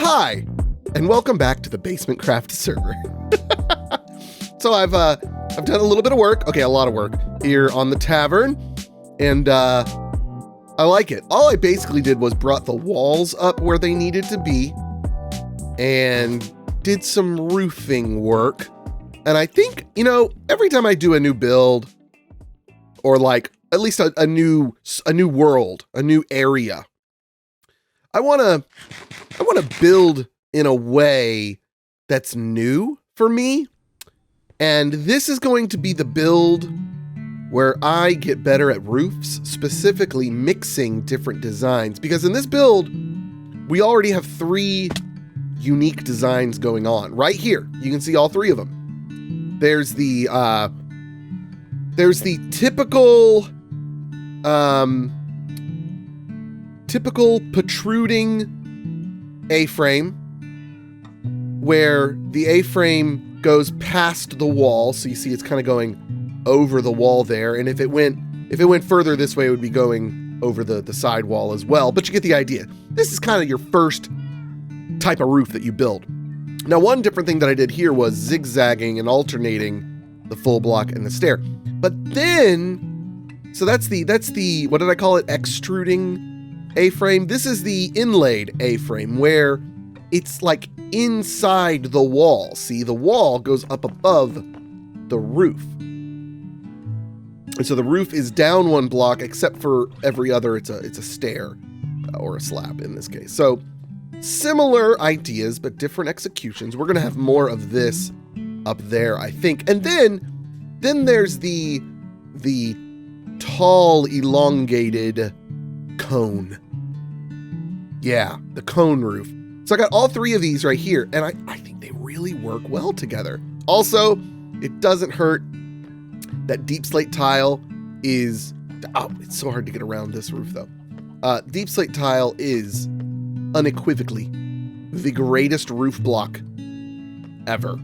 Hi, and welcome back to the BasementCraft server. So I've done a little bit of work, a lot of work here on the Tavern, and I like it. All I basically did was brought the walls up where they needed to be and did some roofing work. And I think, every time I do a new build, or like at least a new world, a new area, I want to build in a way that's new for me. And this is going to be the build where I get better at roofs, specifically mixing different designs. Because in this build, we already have 3 unique designs going on. Right here, you can see all 3 of them. There's the typical protruding A-frame, where the A-frame goes past the wall, so you see it's kind of going over the wall there, and if it went further this way, it would be going over the side wall as well, but you get the idea. This is kind of your first type of roof that you build. Now, one different thing that I did here was zigzagging and alternating the full block and the stair. But then, so that's the, what did I call it? Extruding A-frame. This is the inlaid A-frame, where it's like inside the wall. See, the wall goes up above the roof. And so the roof is down 1 block, except for every other, it's a stair or a slab in this case. So similar ideas, but different executions. We're going to have more of this up there, I think. And then there's the tall, elongated cone. Yeah, the cone roof. So I got all 3 of these right here, and I think they really work well together. Also, it doesn't hurt that deep slate tile is, it's so hard to get around this roof though. Deep slate tile is unequivocally the greatest roof block ever.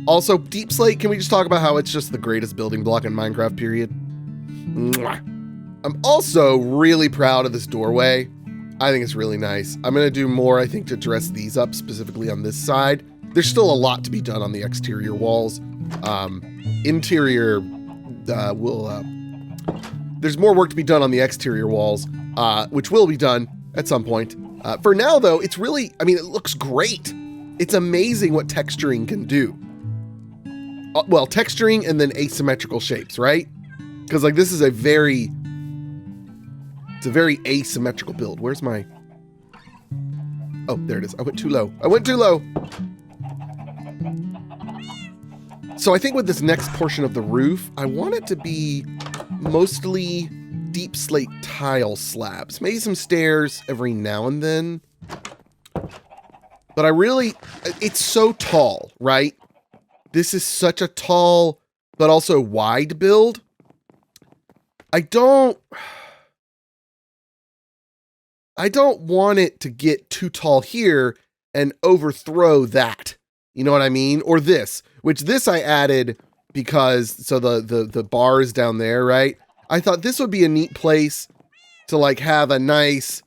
Also, deep slate, can we just talk about how it's just the greatest building block in Minecraft, period? Mwah. I'm also really proud of this doorway. I think it's really nice. I'm going to do more, I think, to dress these up specifically on this side. There's still a lot to be done on the exterior walls. Interior there's more work to be done on the exterior walls, which will be done at some point. For now, though, it's really, it looks great. It's amazing what texturing can do. Well, texturing and then asymmetrical shapes, right? Because like this is it's a very asymmetrical build. Where's my, oh, there it is. I went too low. So I think with this next portion of the roof, I want it to be mostly deep slate tile slabs. Maybe some stairs every now and then. But it's so tall, right? This is such a tall, but also wide build. I don't want it to get too tall here and overthrow that. You know what I mean? Or this, which this I added because, so the bar is down there, right? I thought this would be a neat place to like have a nice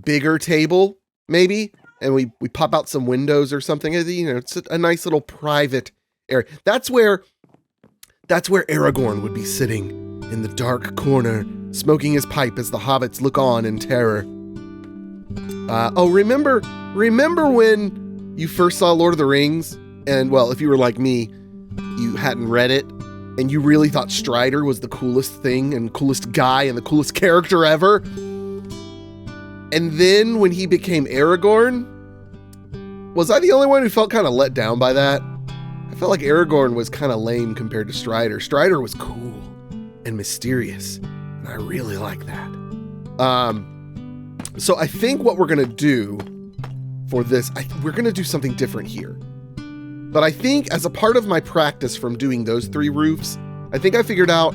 bigger table, maybe. And we pop out some windows or something. It's a nice little private area. That's where Aragorn would be sitting in the dark corner, smoking his pipe as the hobbits look on in terror. Remember when you first saw Lord of the Rings and well, if you were like me, you hadn't read it, and you really thought Strider was the coolest thing and coolest guy and the coolest character ever. And then when he became Aragorn, was I the only one who felt kind of let down by that? I felt like Aragorn was kind of lame compared to Strider. Strider was cool and mysterious, and I really like that. So I think what we're going to do for this, we're going to do something different here. But I think as a part of my practice from doing those 3 roofs, I think I figured out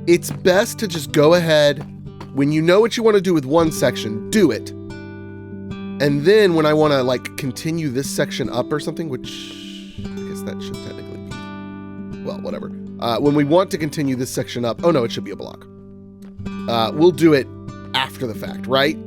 it's best to just go ahead. When you know what you want to do with one section, do it. And then when I want to like continue this section up or something, which I guess that should technically be, well, whatever. When we want to continue this section up, oh no, it should be a block. We'll do it after the fact, right?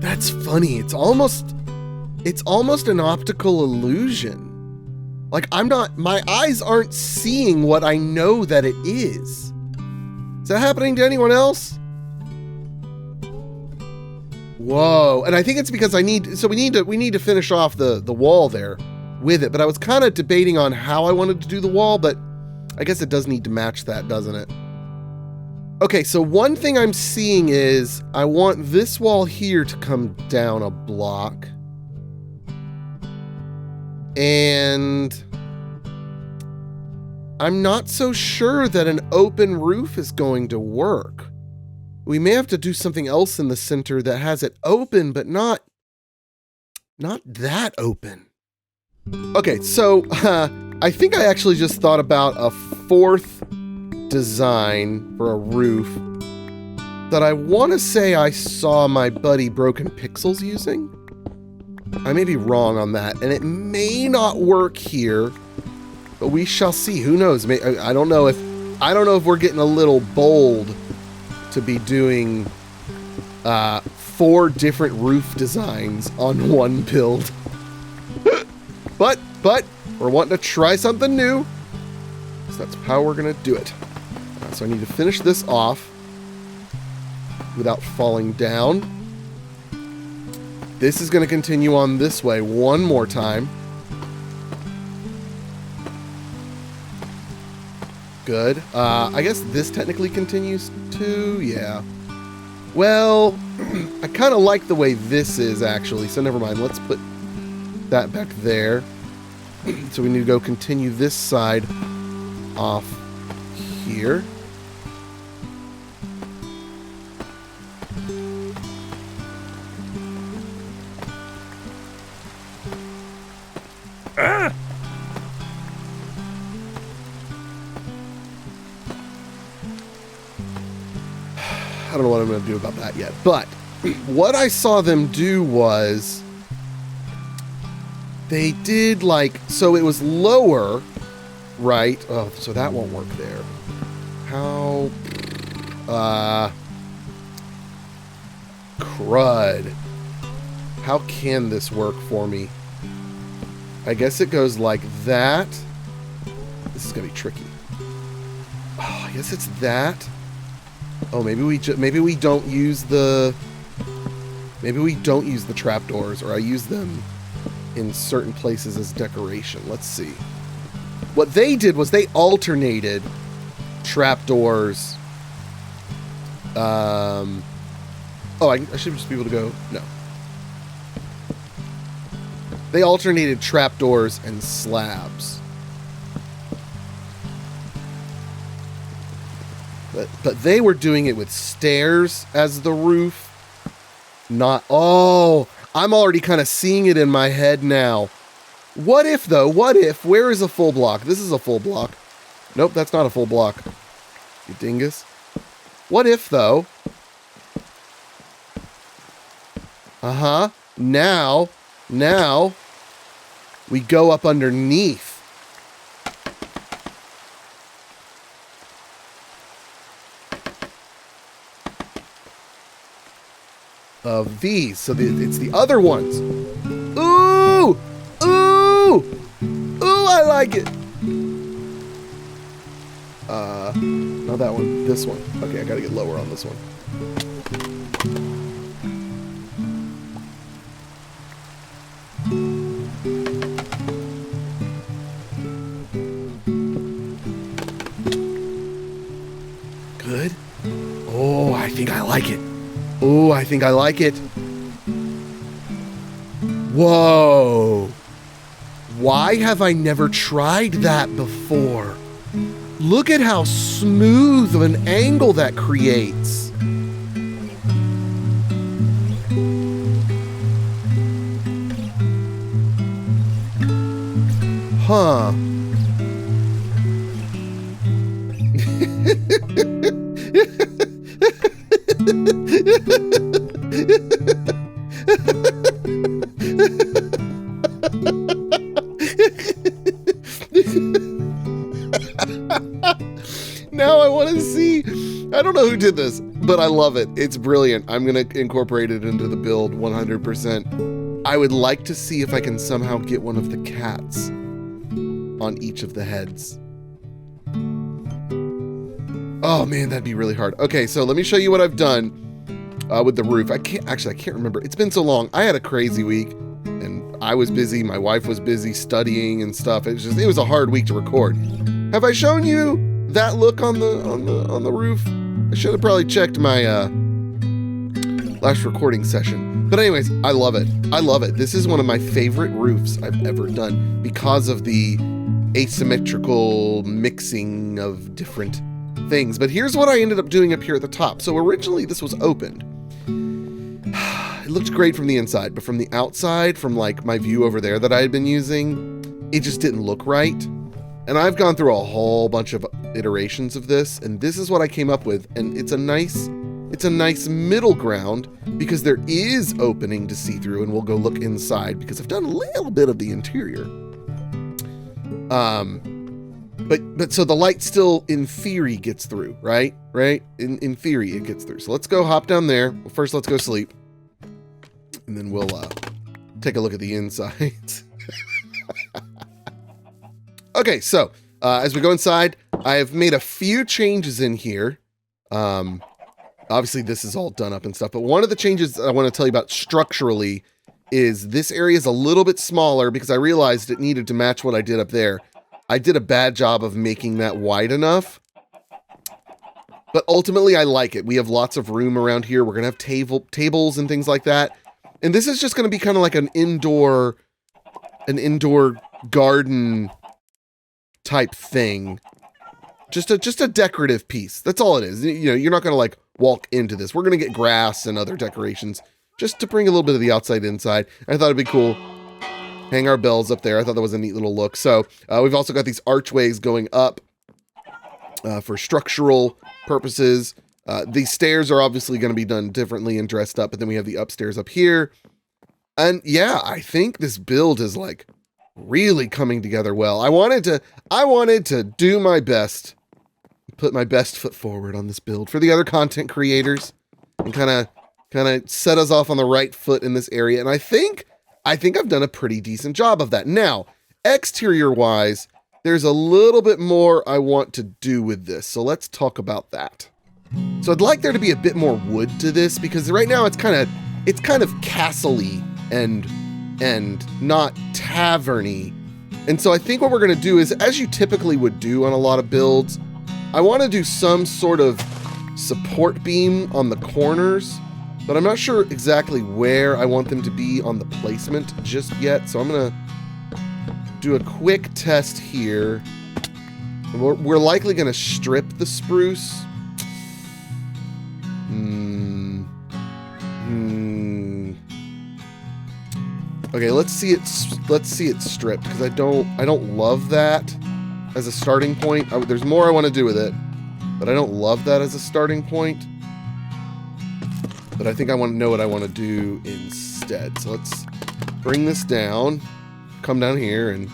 That's funny. It's almost an optical illusion. Like my eyes aren't seeing what I know that it is. Is that happening to anyone else? Whoa. And I think it's because we need to finish off the wall there with it. But I was kind of debating on how I wanted to do the wall, but I guess it does need to match that, doesn't it? Okay, so one thing I'm seeing is I want this wall here to come down a block. And I'm not so sure that an open roof is going to work. We may have to do something else in the center that has it open, but not that open. Okay, so I think I actually just thought about a 4th design for a roof that I want to say I saw my buddy Broken Pixels using. I may be wrong on that, and it may not work here, but we shall see. Who knows? I don't know if we're getting a little bold to be doing 4 different roof designs on one build. but we're wanting to try something new, so that's how we're gonna do it. So I need to finish this off without falling down. This is going to continue on this way one more time. Good. I guess this technically continues too. Yeah. Well, I kind of like the way this is actually, so never mind. Let's put that back there. So we need to go continue this side off here. I don't know what I'm going to do about that yet, but what I saw them do was they did like, so it was lower, right? Oh, so that won't work there. How, crud. How can this work for me? I guess it goes like that. This is going to be tricky. Oh, I guess it's that. Oh, maybe we don't use the trapdoors, or I use them in certain places as decoration. Let's see. What they did was they alternated trapdoors. Oh, I should just be able to go. No. They alternated trapdoors and slabs. But they were doing it with stairs as the roof. Not... Oh, I'm already kind of seeing it in my head now. What if, though? What if? Where is a full block? This is a full block. Nope, that's not a full block. You dingus. What if, though? Now we go up underneath. Of these. So it's the other ones. Ooh! Ooh! Ooh, I like it. Not that one. This one. Okay, I gotta get lower on this one. Good. Oh, I think I like it. Oh, I think I like it. Whoa. Why have I never tried that before? Look at how smooth of an angle that creates. Huh. Now I want to see. I don't know who did this, but I love it. It's brilliant. I'm going to incorporate it into the build 100%. I would like to see if I can somehow get one of the cats on each of the heads. Oh man, that'd be really hard. Okay, so let me show you what I've done with the roof. I can't remember. It's been so long. I had a crazy week and I was busy. My wife was busy studying and stuff. It was a hard week to record. Have I shown you that look on the roof? I should have probably checked my last recording session. But anyways, I love it. I love it. This is one of my favorite roofs I've ever done because of the asymmetrical mixing of different things. But here's what I ended up doing up here at the top. So originally this was opened. It looked great from the inside, but from the outside, from like my view over there that I had been using, it just didn't look right. And I've gone through a whole bunch of iterations of this, and this is what I came up with. And it's a nice middle ground because there is opening to see through, and we'll go look inside because I've done a little bit of the interior. But so the light still in theory gets through, right? In theory it gets through. So let's go hop down there. Well, first let's go sleep. And then we'll take a look at the inside. Okay, so as we go inside, I have made a few changes in here. Obviously this is all done up and stuff, but one of the changes I want to tell you about structurally is this area is a little bit smaller because I realized it needed to match what I did up there. I did a bad job of making that wide enough, but ultimately I like it. We have lots of room around here. We're going to have tables and things like that. And this is just going to be kind of like an indoor garden type thing. Just a decorative piece. That's all it is. You know, you're not going to like walk into this. We're going to get grass and other decorations just to bring a little bit of the outside inside. I thought it'd be cool. Hang our bells up there. I thought that was a neat little look. So we've also got these archways going up for structural purposes. These stairs are obviously going to be done differently and dressed up, but then we have the upstairs up here. And yeah, I think this build is like really coming together well. I wanted to do my best, put my best foot forward on this build for the other content creators and kind of set us off on the right foot in this area. And I think I've done a pretty decent job of that. Now, exterior-wise, there's a little bit more I want to do with this. So let's talk about that. So I'd like there to be a bit more wood to this because right now it's kind of castle-y and not tavern-y. And so I think what we're going to do is, as you typically would do on a lot of builds, I want to do some sort of support beam on the corners, but I'm not sure exactly where I want them to be on the placement just yet. So I'm going to do a quick test here. We're likely going to strip the spruce. Okay, let's see it stripped because I don't love that as a starting point. There's more I want to do with it, but I don't love that as a starting point. But I think I want to know what I want to do instead. instead. So let's bring this down, come down here and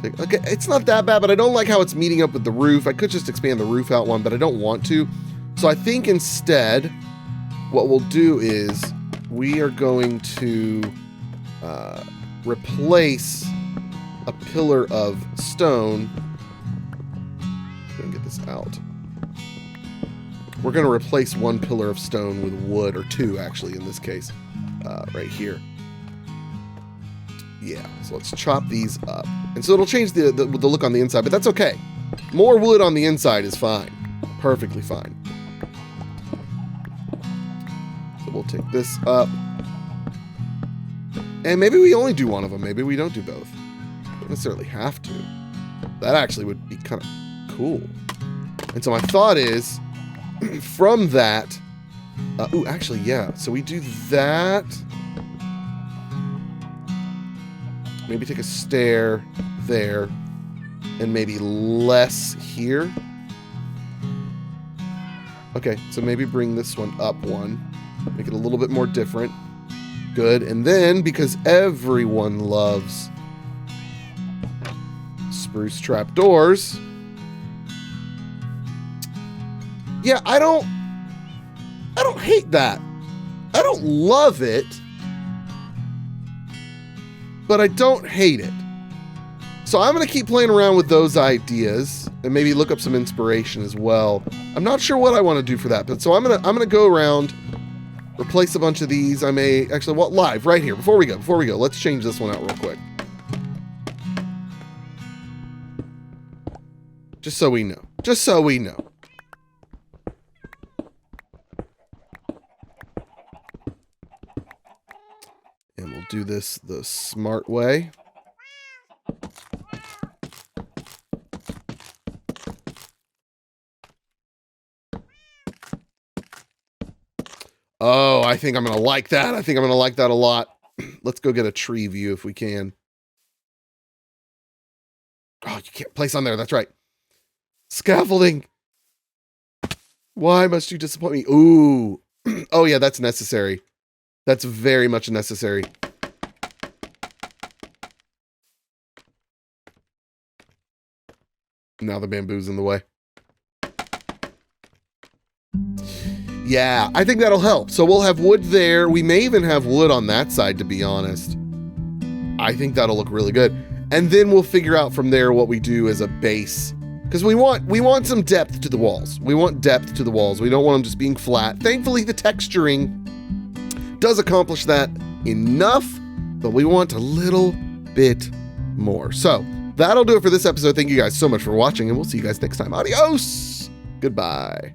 take, okay, it's not that bad, but I don't like how it's meeting up with the roof. I could just expand the roof out one, but I don't want to. So I think instead what we'll do is we are going to replace a pillar of stone. I'm gonna get this out. We're gonna replace one pillar of stone with wood, or two actually in this case, right here. Yeah, so let's chop these up. And so it'll change the look on the inside, but that's okay. More wood on the inside is fine. Perfectly fine. So we'll take this up. And maybe we only do one of them. Maybe we don't do both. Don't necessarily have to. That actually would be kind of cool. And so my thought is, from that... ooh, actually, yeah. So we do that... Maybe take a stair there, and maybe less here. Okay, so maybe bring this one up one. Make it a little bit more different. Good, and then, because everyone loves spruce trapdoors... Yeah, I don't hate that. I don't love it. But I don't hate it. So I'm going to keep playing around with those ideas and maybe look up some inspiration as well. I'm not sure what I want to do for that, but so I'm going to go around, replace a bunch of these. I may actually, well, live right here before we go, let's change this one out real quick. Just so we know. Just so we know. And we'll do this the smart way. Oh, I think I'm going to like that. I think I'm going to like that a lot. Let's go get a tree view if we can. Oh, you can't place on there. That's right. Scaffolding. Why must you disappoint me? Ooh. Oh, yeah, that's necessary. That's very much necessary. Now the bamboo's in the way. Yeah, I think that'll help. So we'll have wood there. We may even have wood on that side, to be honest. I think that'll look really good. And then we'll figure out from there what we do as a base. Because we want some depth to the walls. We want depth to the walls. We don't want them just being flat. Thankfully, the texturing does accomplish that enough, but we want a little bit more. So that'll do it for this episode. Thank you guys so much for watching, and we'll see you guys next time. Adios! Goodbye.